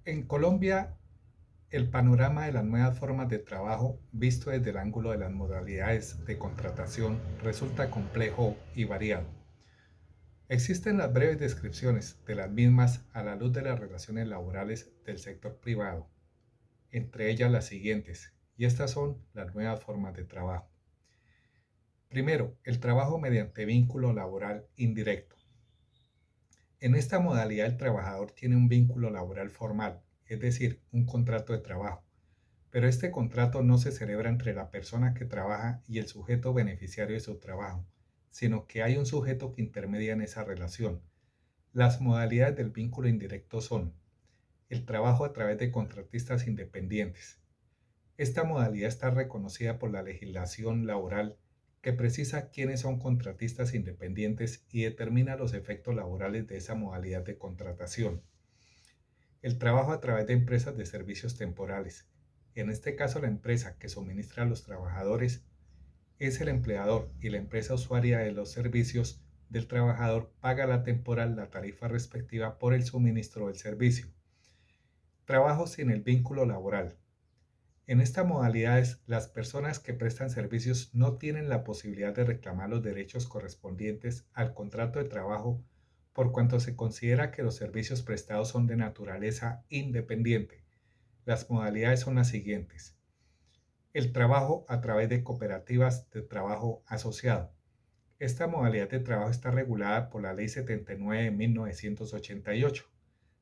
En Colombia, el panorama de las nuevas formas de trabajo, visto desde el ángulo de las modalidades de contratación, resulta complejo y variado. Existen las breves descripciones de las mismas a la luz de las relaciones laborales del sector privado, entre ellas las siguientes, y estas son las nuevas formas de trabajo. Primero, el trabajo mediante vínculo laboral indirecto. En esta modalidad el trabajador tiene un vínculo laboral formal, es decir, un contrato de trabajo, pero este contrato no se celebra entre la persona que trabaja y el sujeto beneficiario de su trabajo, sino que hay un sujeto que intermedia en esa relación. Las modalidades del vínculo indirecto son el trabajo a través de contratistas independientes. Esta modalidad está reconocida por la legislación laboral que precisa quiénes son contratistas independientes y determina los efectos laborales de esa modalidad de contratación. El trabajo a través de empresas de servicios temporales. En este caso, la empresa que suministra a los trabajadores es el empleador y la empresa usuaria de los servicios del trabajador paga la temporal la tarifa respectiva por el suministro del servicio. Trabajo sin el vínculo laboral. En esta modalidad, las personas que prestan servicios no tienen la posibilidad de reclamar los derechos correspondientes al contrato de trabajo por cuanto se considera que los servicios prestados son de naturaleza independiente. Las modalidades son las siguientes. El trabajo a través de cooperativas de trabajo asociado. Esta modalidad de trabajo está regulada por la Ley 79 de 1988.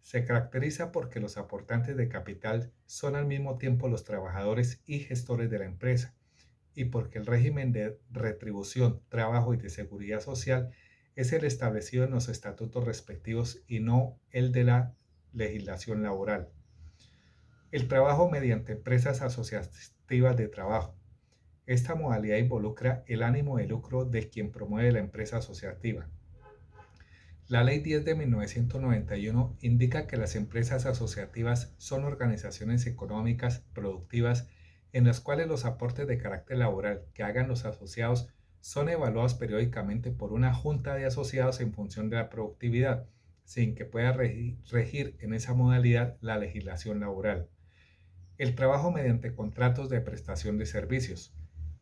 Se caracteriza porque los aportantes de capital son al mismo tiempo los trabajadores y gestores de la empresa, y porque el régimen de retribución, trabajo y de seguridad social es el establecido en los estatutos respectivos y no el de la legislación laboral. El trabajo mediante empresas asociativas de trabajo. Esta modalidad involucra el ánimo de lucro de quien promueve la empresa asociativa. La Ley 10 de 1991 indica que las empresas asociativas son organizaciones económicas productivas en las cuales los aportes de carácter laboral que hagan los asociados son evaluados periódicamente por una junta de asociados en función de la productividad, sin que pueda regir en esa modalidad la legislación laboral. El trabajo mediante contratos de prestación de servicios.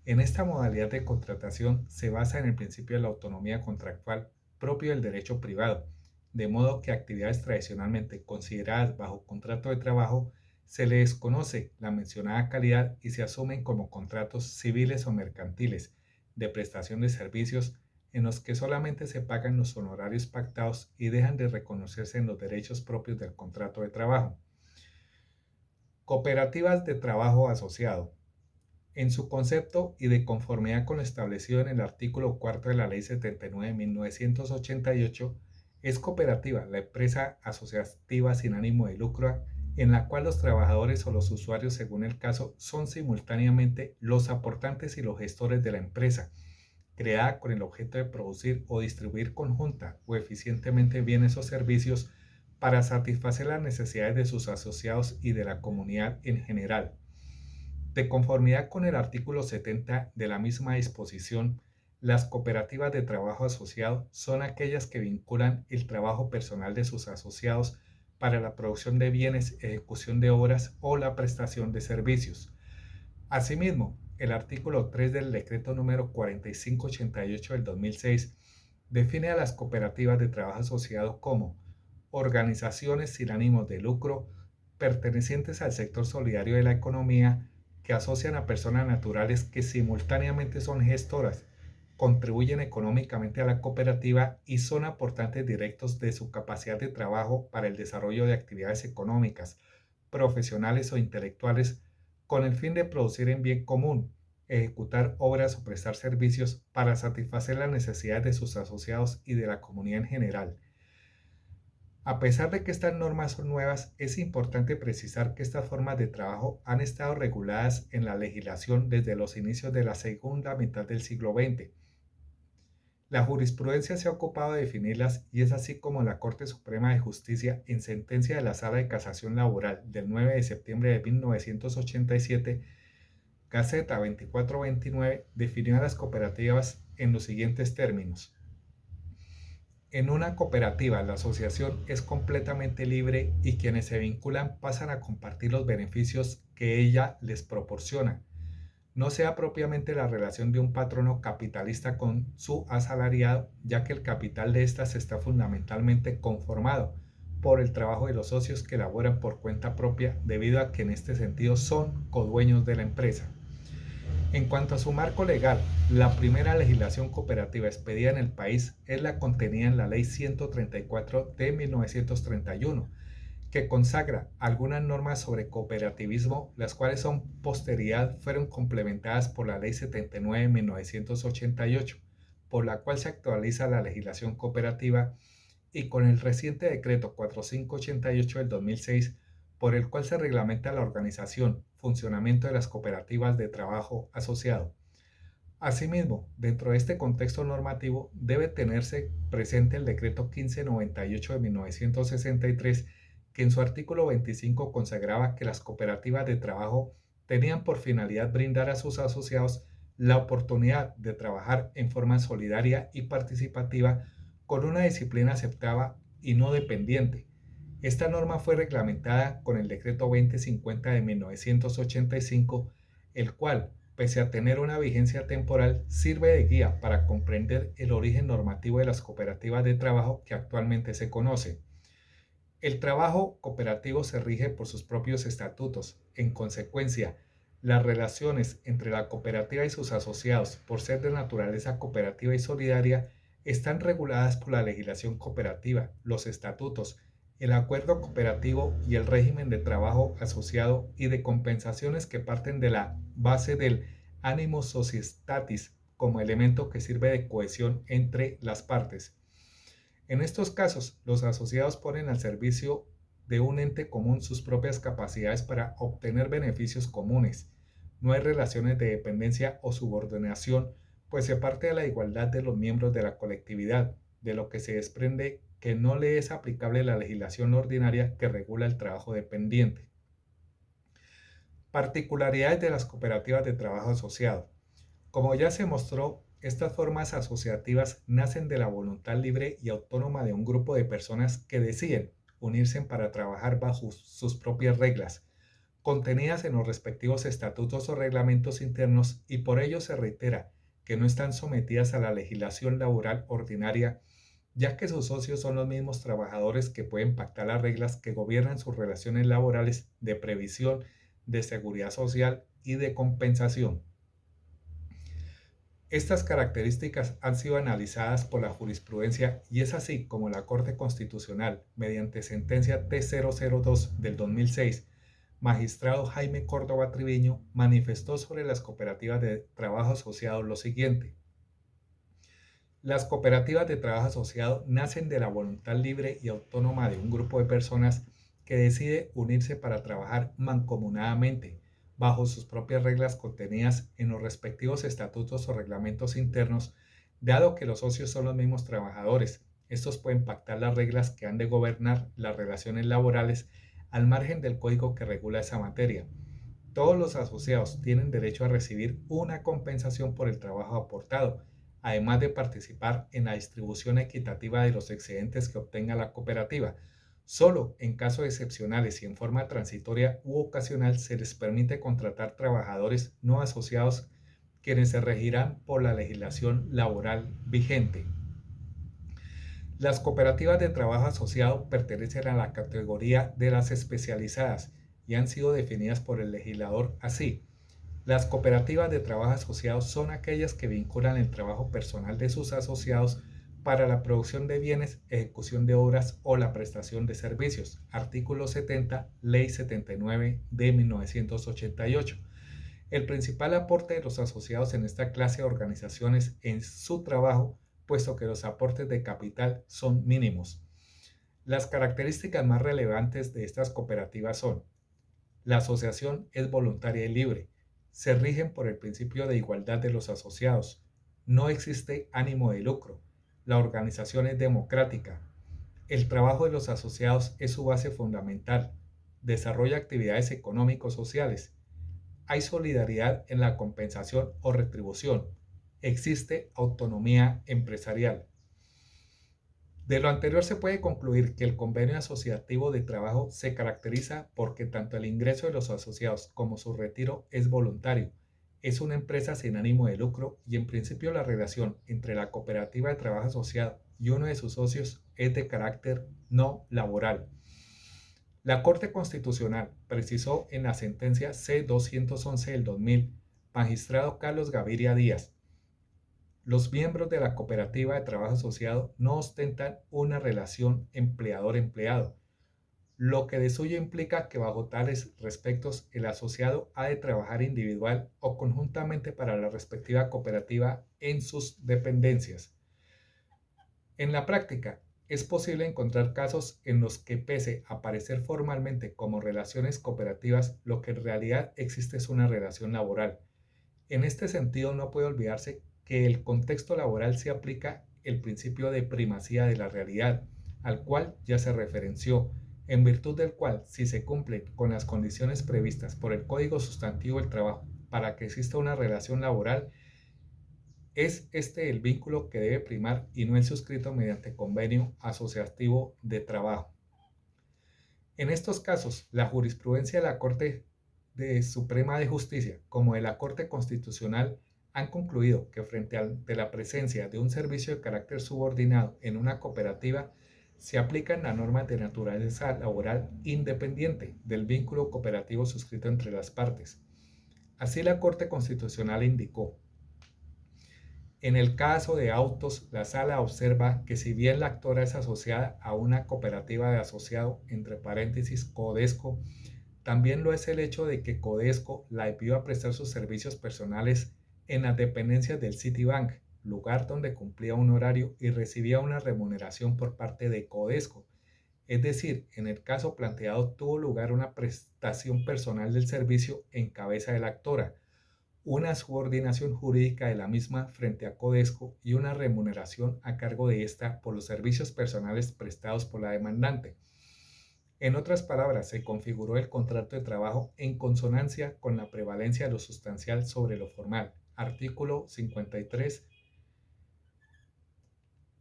En esta modalidad de contratación se basa en el principio de la autonomía contractual propio del derecho privado, de modo que actividades tradicionalmente consideradas bajo contrato de trabajo se le desconoce la mencionada calidad y se asumen como contratos civiles o mercantiles de prestación de servicios en los que solamente se pagan los honorarios pactados y dejan de reconocerse en los derechos propios del contrato de trabajo. Cooperativas de trabajo asociado. En su concepto y de conformidad con lo establecido en el artículo 4 de la Ley 79 de 1988, es cooperativa la empresa asociativa sin ánimo de lucro en la cual los trabajadores o los usuarios, según el caso, son simultáneamente los aportantes y los gestores de la empresa, creada con el objeto de producir o distribuir conjunta o eficientemente bienes o servicios para satisfacer las necesidades de sus asociados y de la comunidad en general. De conformidad con el artículo 70 de la misma disposición, las cooperativas de trabajo asociado son aquellas que vinculan el trabajo personal de sus asociados para la producción de bienes, ejecución de obras o la prestación de servicios. Asimismo, el artículo 3 del decreto número 4588 del 2006 define a las cooperativas de trabajo asociado como organizaciones sin ánimos de lucro pertenecientes al sector solidario de la economía que asocian a personas naturales que simultáneamente son gestoras, contribuyen económicamente a la cooperativa y son aportantes directos de su capacidad de trabajo para el desarrollo de actividades económicas, profesionales o intelectuales con el fin de producir en bien común, ejecutar obras o prestar servicios para satisfacer las necesidades de sus asociados y de la comunidad en general. A pesar de que estas normas son nuevas, es importante precisar que estas formas de trabajo han estado reguladas en la legislación desde los inicios de la segunda mitad del siglo XX. La jurisprudencia se ha ocupado de definirlas y es así como la Corte Suprema de Justicia, en sentencia de la Sala de Casación Laboral del 9 de septiembre de 1987, Gaceta 2429, definió a las cooperativas en los siguientes términos. En una cooperativa, la asociación es completamente libre y quienes se vinculan pasan a compartir los beneficios que ella les proporciona. No sea propiamente la relación de un patrono capitalista con su asalariado, ya que el capital de éstas está fundamentalmente conformado por el trabajo de los socios que laboran por cuenta propia, debido a que en este sentido son codueños de la empresa. En cuanto a su marco legal, la primera legislación cooperativa expedida en el país es la contenida en la Ley 134 de 1931, que consagra algunas normas sobre cooperativismo, las cuales son posteridad fueron complementadas por la Ley 79 de 1988, por la cual se actualiza la legislación cooperativa, y con el reciente decreto 4588 del 2006, por el cual se reglamenta la organización, funcionamiento de las cooperativas de trabajo asociado. Asimismo, dentro de este contexto normativo debe tenerse presente el decreto 1598 de 1963, que en su artículo 25 consagraba que las cooperativas de trabajo tenían por finalidad brindar a sus asociados la oportunidad de trabajar en forma solidaria y participativa con una disciplina aceptada y no dependiente. Esta norma fue reglamentada con el decreto 2050 de 1985, el cual, pese a tener una vigencia temporal, sirve de guía para comprender el origen normativo de las cooperativas de trabajo que actualmente se conoce. El trabajo cooperativo se rige por sus propios estatutos. En consecuencia, las relaciones entre la cooperativa y sus asociados, por ser de naturaleza cooperativa y solidaria, están reguladas por la legislación cooperativa, los estatutos, el acuerdo cooperativo y el régimen de trabajo asociado y de compensaciones que parten de la base del animus societatis como elemento que sirve de cohesión entre las partes. En estos casos, los asociados ponen al servicio de un ente común sus propias capacidades para obtener beneficios comunes. No hay relaciones de dependencia o subordinación, pues se parte de la igualdad de los miembros de la colectividad, de lo que se desprende que no le es aplicable la legislación ordinaria que regula el trabajo dependiente. Particularidades de las cooperativas de trabajo asociado. Como ya se mostró, estas formas asociativas nacen de la voluntad libre y autónoma de un grupo de personas que deciden unirse para trabajar bajo sus propias reglas, contenidas en los respectivos estatutos o reglamentos internos, y por ello se reitera que no están sometidas a la legislación laboral ordinaria, ya que sus socios son los mismos trabajadores que pueden pactar las reglas que gobiernan sus relaciones laborales de previsión, de seguridad social y de compensación. Estas características han sido analizadas por la jurisprudencia y es así como la Corte Constitucional, mediante sentencia T002 del 2006, magistrado Jaime Córdoba Triviño, manifestó sobre las cooperativas de trabajo asociado lo siguiente. Las cooperativas de trabajo asociado nacen de la voluntad libre y autónoma de un grupo de personas que decide unirse para trabajar mancomunadamente, bajo sus propias reglas contenidas en los respectivos estatutos o reglamentos internos, dado que los socios son los mismos trabajadores. Estos pueden pactar las reglas que han de gobernar las relaciones laborales al margen del código que regula esa materia. Todos los asociados tienen derecho a recibir una compensación por el trabajo aportado, además de participar en la distribución equitativa de los excedentes que obtenga la cooperativa. Solo en casos excepcionales y en forma transitoria u ocasional se les permite contratar trabajadores no asociados, quienes se regirán por la legislación laboral vigente. Las cooperativas de trabajo asociado pertenecen a la categoría de las especializadas y han sido definidas por el legislador así. Las cooperativas de trabajo asociado son aquellas que vinculan el trabajo personal de sus asociados para la producción de bienes, ejecución de obras o la prestación de servicios. Artículo 70, Ley 79 de 1988. El principal aporte de los asociados en esta clase de organizaciones en su trabajo, puesto que los aportes de capital son mínimos. Las características más relevantes de estas cooperativas son: la asociación es voluntaria y libre. Se rigen por el principio de igualdad de los asociados. No existe ánimo de lucro. La organización es democrática. El trabajo de los asociados es su base fundamental. Desarrolla actividades económico-sociales. Hay solidaridad en la compensación o retribución. Existe autonomía empresarial. De lo anterior se puede concluir que el convenio asociativo de trabajo se caracteriza porque tanto el ingreso de los asociados como su retiro es voluntario. Es una empresa sin ánimo de lucro y en principio la relación entre la cooperativa de trabajo asociado y uno de sus socios es de carácter no laboral. La Corte Constitucional precisó en la sentencia C-211 del 2000, magistrado Carlos Gaviria Díaz: los miembros de la cooperativa de trabajo asociado no ostentan una relación empleador-empleado, lo que de suyo implica que bajo tales respectos el asociado ha de trabajar individual o conjuntamente para la respectiva cooperativa en sus dependencias. En la práctica, es posible encontrar casos en los que, pese a aparecer formalmente como relaciones cooperativas, lo que en realidad existe es una relación laboral. En este sentido, no puede olvidarse que el contexto laboral se aplica el principio de primacía de la realidad, al cual ya se referenció, en virtud del cual, si se cumplen con las condiciones previstas por el Código Sustantivo del Trabajo para que exista una relación laboral, es este el vínculo que debe primar y no el suscrito mediante convenio asociativo de trabajo. En estos casos, la jurisprudencia de la Corte Suprema de Justicia como de la Corte Constitucional han concluido que frente a la presencia de un servicio de carácter subordinado en una cooperativa, se aplican las normas de naturaleza laboral independiente del vínculo cooperativo suscrito entre las partes. Así la Corte Constitucional indicó: en el caso de autos, la sala observa que si bien la actora es asociada a una cooperativa de asociado, entre paréntesis, Codesco, también lo es el hecho de que Codesco la envió a prestar sus servicios personales en las dependencias del Citibank, lugar donde cumplía un horario y recibía una remuneración por parte de Codesco. Es decir, en el caso planteado tuvo lugar una prestación personal del servicio en cabeza de la actora, una subordinación jurídica de la misma frente a Codesco y una remuneración a cargo de ésta por los servicios personales prestados por la demandante. En otras palabras, se configuró el contrato de trabajo en consonancia con la prevalencia de lo sustancial sobre lo formal. Artículo 53.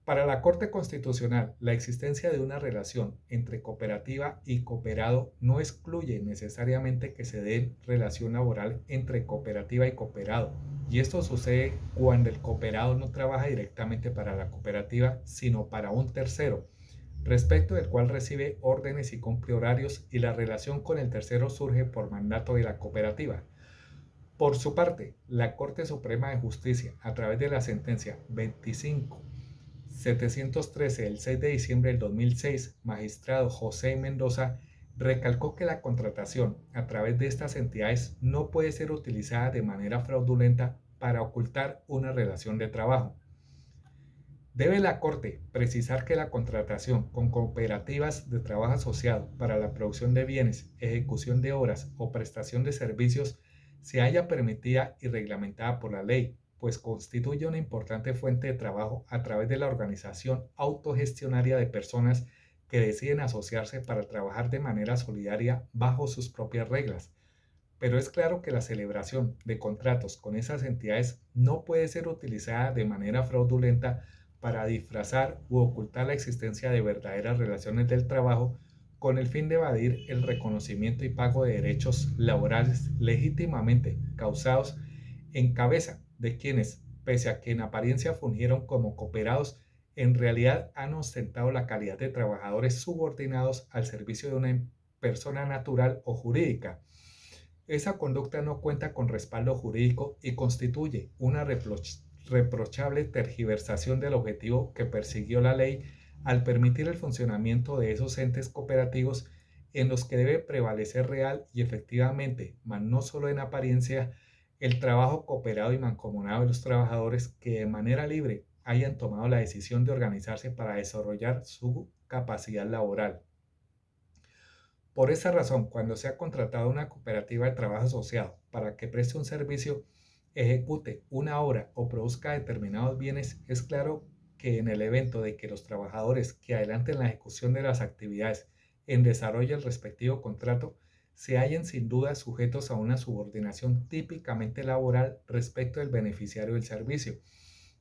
Para la Corte Constitucional, la existencia de una relación entre cooperativa y cooperado no excluye necesariamente que se dé relación laboral entre cooperativa y cooperado, y esto sucede cuando el cooperado no trabaja directamente para la cooperativa, sino para un tercero, respecto del cual recibe órdenes y cumple horarios, y la relación con el tercero surge por mandato de la cooperativa. Por su parte, la Corte Suprema de Justicia, a través de la sentencia 25.713 del 6 de diciembre del 2006, magistrado José Mendoza, recalcó que la contratación a través de estas entidades no puede ser utilizada de manera fraudulenta para ocultar una relación de trabajo. Debe la Corte precisar que la contratación con cooperativas de trabajo asociado para la producción de bienes, ejecución de obras o prestación de servicios se haya permitida y reglamentada por la ley, pues constituye una importante fuente de trabajo a través de la organización autogestionaria de personas que deciden asociarse para trabajar de manera solidaria bajo sus propias reglas. Pero es claro que la celebración de contratos con esas entidades no puede ser utilizada de manera fraudulenta para disfrazar u ocultar la existencia de verdaderas relaciones del trabajo con el fin de evadir el reconocimiento y pago de derechos laborales legítimamente causados en cabeza de quienes, pese a que en apariencia fungieron como cooperados, en realidad han ostentado la calidad de trabajadores subordinados al servicio de una persona natural o jurídica. Esa conducta no cuenta con respaldo jurídico y constituye una reprochable tergiversación del objetivo que persiguió la ley al permitir el funcionamiento de esos entes cooperativos en los que debe prevalecer real y efectivamente, mas no solo en apariencia, el trabajo cooperado y mancomunado de los trabajadores que de manera libre hayan tomado la decisión de organizarse para desarrollar su capacidad laboral. Por esa razón, cuando se ha contratado una cooperativa de trabajo asociado para que preste un servicio, ejecute una obra o produzca determinados bienes, es claro que en el evento de que los trabajadores que adelanten la ejecución de las actividades en desarrollo del respectivo contrato se hallen sin duda sujetos a una subordinación típicamente laboral respecto del beneficiario del servicio.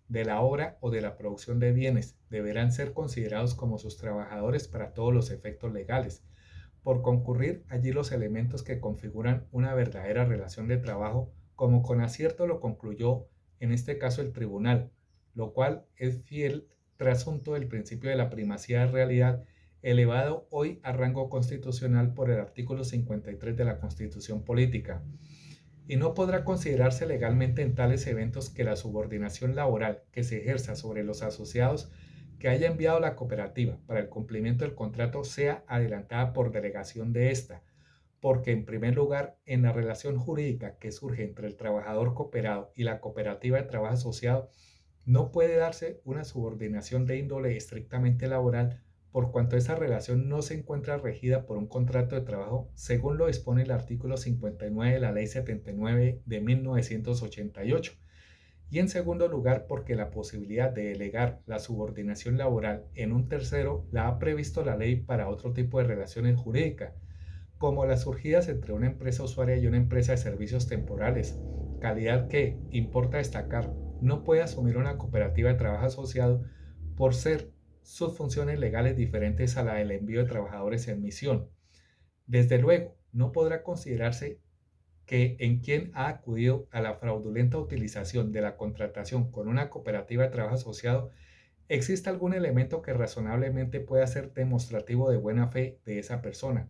de la obra o de la producción de bienes deberán ser considerados como sus trabajadores para todos los efectos legales, por concurrir allí los elementos que configuran una verdadera relación de trabajo, como con acierto lo concluyó en este caso el tribunal, lo cual es fiel trasunto del principio de la primacía de realidad elevado hoy a rango constitucional por el artículo 53 de la Constitución Política, y no podrá considerarse legalmente en tales eventos que la subordinación laboral que se ejerza sobre los asociados que haya enviado la cooperativa para el cumplimiento del contrato sea adelantada por delegación de ésta, porque en primer lugar, en la relación jurídica que surge entre el trabajador cooperado y la cooperativa de trabajo asociado, no puede darse una subordinación de índole estrictamente laboral por cuanto esa relación no se encuentra regida por un contrato de trabajo según lo dispone el artículo 59 de la Ley 79 de 1988. Y en segundo lugar, porque la posibilidad de delegar la subordinación laboral en un tercero la ha previsto la ley para otro tipo de relaciones jurídicas, como las surgidas entre una empresa usuaria y una empresa de servicios temporales, calidad que, importa destacar, no puede asumir una cooperativa de trabajo asociado por ser sus funciones legales diferentes a la del envío de trabajadores en misión. Desde luego, no podrá considerarse que en quien ha acudido a la fraudulenta utilización de la contratación con una cooperativa de trabajo asociado existe algún elemento que razonablemente pueda ser demostrativo de buena fe de esa persona,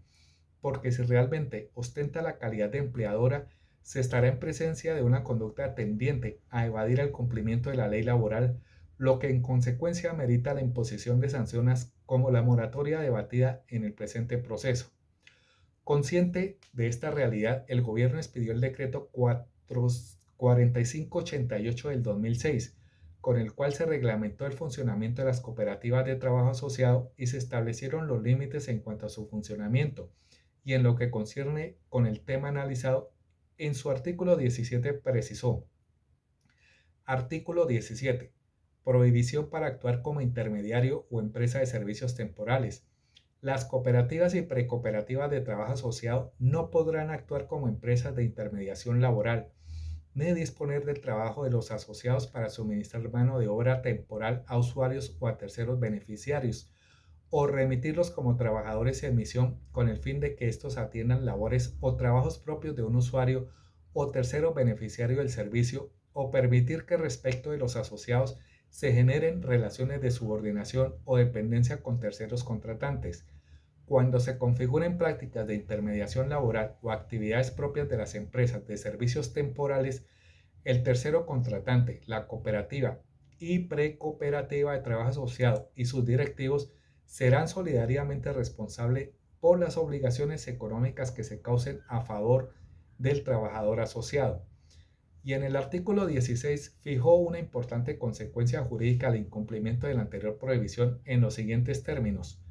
porque si realmente ostenta la calidad de empleadora, se estará en presencia de una conducta tendiente a evadir el cumplimiento de la ley laboral, lo que en consecuencia merita la imposición de sanciones como la moratoria debatida en el presente proceso. Consciente de esta realidad, el gobierno expidió el decreto 4588 del 2006, con el cual se reglamentó el funcionamiento de las cooperativas de trabajo asociado y se establecieron los límites en cuanto a su funcionamiento. Y en lo que concierne con el tema analizado, en su artículo 17 precisó: artículo 17. Prohibición para actuar como intermediario o empresa de servicios temporales. Las cooperativas y precooperativas de trabajo asociado no podrán actuar como empresas de intermediación laboral, ni disponer del trabajo de los asociados para suministrar mano de obra temporal a usuarios o a terceros beneficiarios, o remitirlos como trabajadores en misión con el fin de que estos atiendan labores o trabajos propios de un usuario o tercero beneficiario del servicio, o permitir que respecto de los asociados se generen relaciones de subordinación o dependencia con terceros contratantes. Cuando se configuren prácticas de intermediación laboral o actividades propias de las empresas de servicios temporales, el tercero contratante, la cooperativa y precooperativa de trabajo asociado y sus directivos serán solidariamente responsables por las obligaciones económicas que se causen a favor del trabajador asociado. Y en el artículo 16 fijó una importante consecuencia jurídica al incumplimiento de la anterior prohibición en los siguientes términos.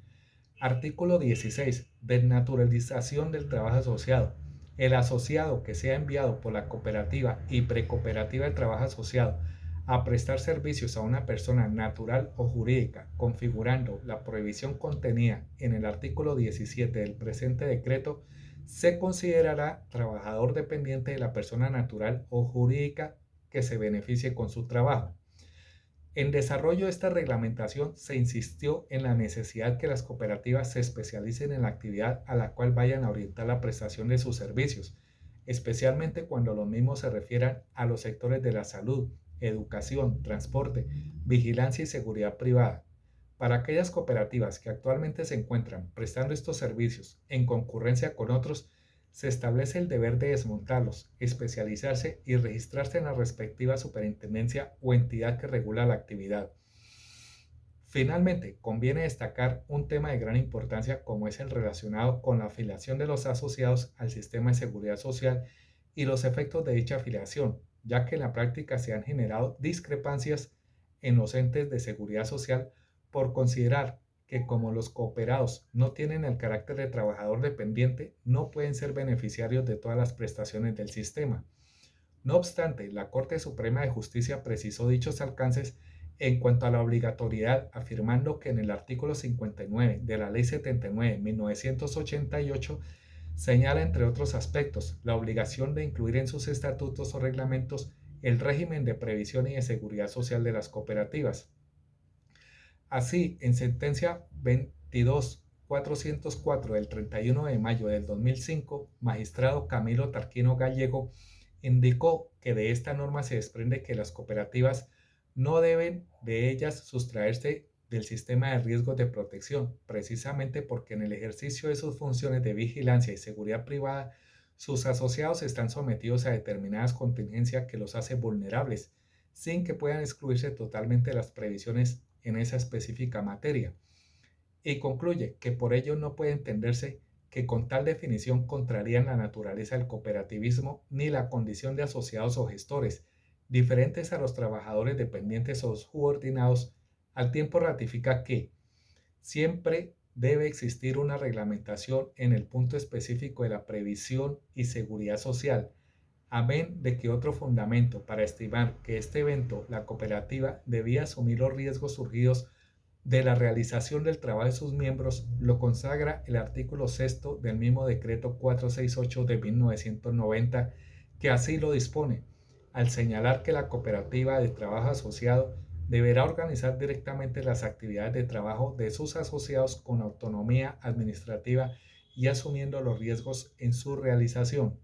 Artículo 16. Desnaturalización del trabajo asociado. El asociado que sea enviado por la cooperativa y precooperativa de trabajo asociado a prestar servicios a una persona natural o jurídica, configurando la prohibición contenida en el artículo 17 del presente decreto, se considerará trabajador dependiente de la persona natural o jurídica que se beneficie con su trabajo. En desarrollo de esta reglamentación se insistió en la necesidad que las cooperativas se especialicen en la actividad a la cual vayan a orientar la prestación de sus servicios, especialmente cuando los mismos se refieran a los sectores de la salud, educación, transporte, vigilancia y seguridad privada. Para aquellas cooperativas que actualmente se encuentran prestando estos servicios en concurrencia con otros, se establece el deber de desmontarlos, especializarse y registrarse en la respectiva superintendencia o entidad que regula la actividad. Finalmente, conviene destacar un tema de gran importancia como es el relacionado con la afiliación de los asociados al sistema de seguridad social y los efectos de dicha afiliación, ya que en la práctica se han generado discrepancias en los entes de seguridad social por considerar que como los cooperados no tienen el carácter de trabajador dependiente, no pueden ser beneficiarios de todas las prestaciones del sistema. No obstante, la Corte Suprema de Justicia precisó dichos alcances en cuanto a la obligatoriedad, afirmando que en el artículo 59 de la Ley 79 de 1988 señala, entre otros aspectos, la obligación de incluir en sus estatutos o reglamentos el régimen de previsión y de seguridad social de las cooperativas. Así, en sentencia 22404 del 31 de mayo del 2005, magistrado Camilo Tarquino Gallego indicó que de esta norma se desprende que las cooperativas no deben de ellas sustraerse del sistema de riesgos de protección, precisamente porque en el ejercicio de sus funciones de vigilancia y seguridad privada, sus asociados están sometidos a determinadas contingencias que los hace vulnerables, sin que puedan excluirse totalmente las previsiones en esa específica materia. Y concluye que por ello no puede entenderse que con tal definición contrarían la naturaleza del cooperativismo ni la condición de asociados o gestores, diferentes a los trabajadores dependientes o subordinados. Al tiempo ratifica que siempre debe existir una reglamentación en el punto específico de la previsión y seguridad social, amén de que otro fundamento para estimar que este evento, la cooperativa, debía asumir los riesgos surgidos de la realización del trabajo de sus miembros, lo consagra el artículo sexto del mismo decreto 468 de 1990, que así lo dispone, al señalar que la cooperativa de trabajo asociado deberá organizar directamente las actividades de trabajo de sus asociados con autonomía administrativa y asumiendo los riesgos en su realización.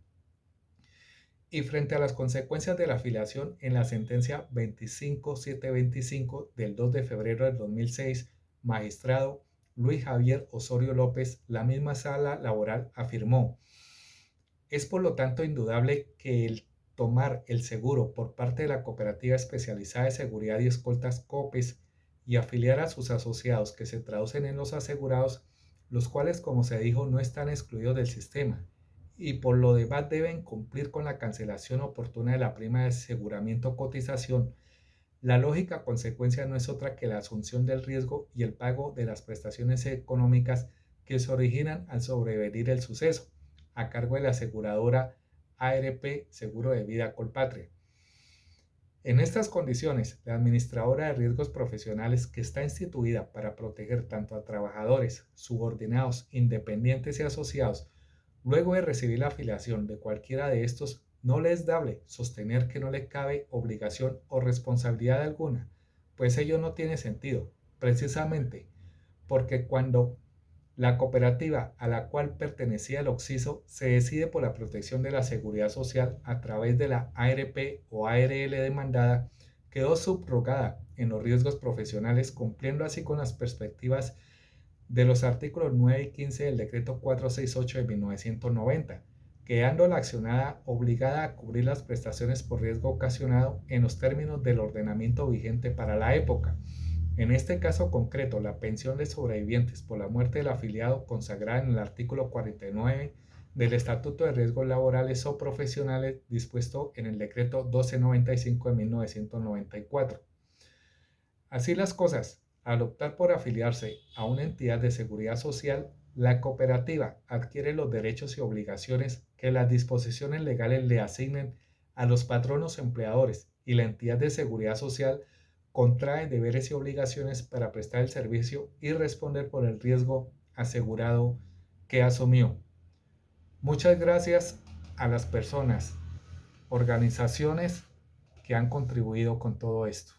Y frente a las consecuencias de la afiliación en la sentencia 25725 del 2 de febrero del 2006, magistrado Luis Javier Osorio López, la misma sala laboral afirmó: es por lo tanto indudable que el tomar el seguro por parte de la Cooperativa Especializada de Seguridad y Escoltas COPES y afiliar a sus asociados que se traducen en los asegurados, los cuales, como se dijo, no están excluidos del sistema y por lo demás deben cumplir con la cancelación oportuna de la prima de aseguramiento o cotización. La lógica consecuencia no es otra que la asunción del riesgo y el pago de las prestaciones económicas que se originan al sobrevenir el suceso, a cargo de la aseguradora ARP Seguro de Vida Colpatria. En estas condiciones, la administradora de riesgos profesionales, que está instituida para proteger tanto a trabajadores, subordinados, independientes y asociados, luego de recibir la afiliación de cualquiera de estos, no le es dable sostener que no le cabe obligación o responsabilidad alguna, pues ello no tiene sentido, precisamente porque cuando la cooperativa a la cual pertenecía el Occiso se decide por la protección de la seguridad social a través de la ARP o ARL demandada, quedó subrogada en los riesgos profesionales, cumpliendo así con las perspectivas de los artículos 9 y 15 del decreto 468 de 1990, quedando la accionada obligada a cubrir las prestaciones por riesgo ocasionado en los términos del ordenamiento vigente para la época. En este caso concreto, la pensión de sobrevivientes por la muerte del afiliado, consagrada en el artículo 49 del Estatuto de Riesgos Laborales o Profesionales, dispuesto en el decreto 1295 de 1994. Así las cosas, al optar por afiliarse a una entidad de seguridad social, la cooperativa adquiere los derechos y obligaciones que las disposiciones legales le asignen a los patronos empleadores, y la entidad de seguridad social contrae deberes y obligaciones para prestar el servicio y responder por el riesgo asegurado que asumió. Muchas gracias a las personas, organizaciones que han contribuido con todo esto.